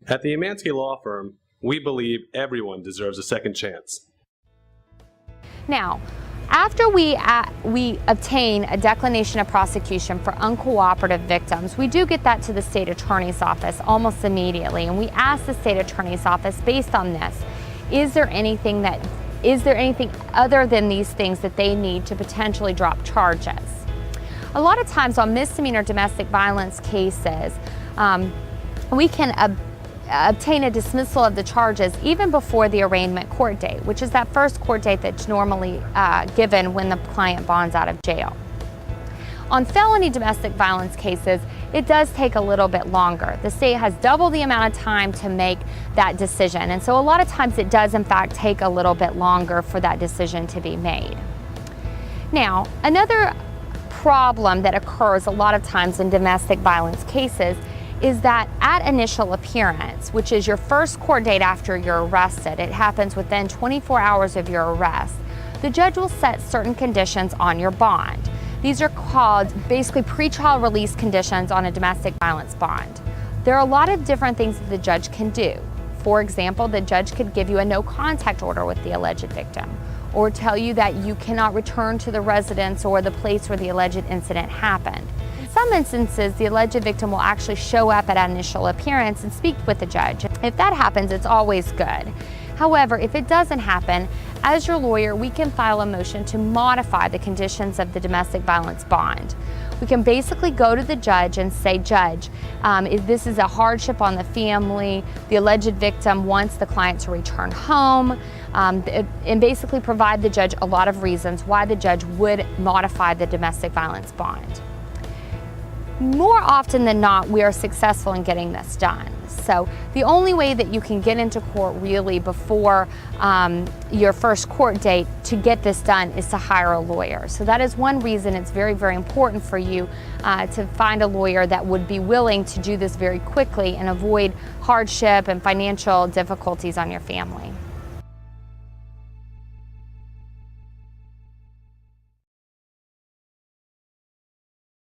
At the Umansky Law Firm, we believe everyone deserves a second chance. Now, after we obtain a declination of prosecution for uncooperative victims, we do get that to the state attorney's office almost immediately, and we ask the state attorney's office, based on this, is there anything other than these things that they need to potentially drop charges? A lot of times on misdemeanor domestic violence cases, we can obtain a dismissal of the charges even before the arraignment court date, which is that first court date that's normally given when the client bonds out of jail. On felony domestic violence cases, it does take a little bit longer. The state has double the amount of time to make that decision, and so a lot of times it does in fact take a little bit longer for that decision to be made. Now, another problem that occurs a lot of times in domestic violence cases is that at initial appearance, which is your first court date after you're arrested, it happens within 24 hours of your arrest, the judge will set certain conditions on your bond. These are called basically pretrial release conditions on a domestic violence bond. There are a lot of different things that the judge can do. For example, the judge could give you a no contact order with the alleged victim, or tell you that you cannot return to the residence or the place where the alleged incident happened. In some instances, the alleged victim will actually show up at initial appearance and speak with the judge. If that happens, it's always good. However, if it doesn't happen, as your lawyer, we can file a motion to modify the conditions of the domestic violence bond. We can basically go to the judge and say, Judge, this is a hardship on the family. The alleged victim wants the client to return home, and basically provide the judge a lot of reasons why the judge would modify the domestic violence bond. More often than not, we are successful in getting this done. So the only way that you can get into court really before your first court date to get this done is to hire a lawyer. So that is one reason it's very, very important for you to find a lawyer that would be willing to do this very quickly and avoid hardship and financial difficulties on your family.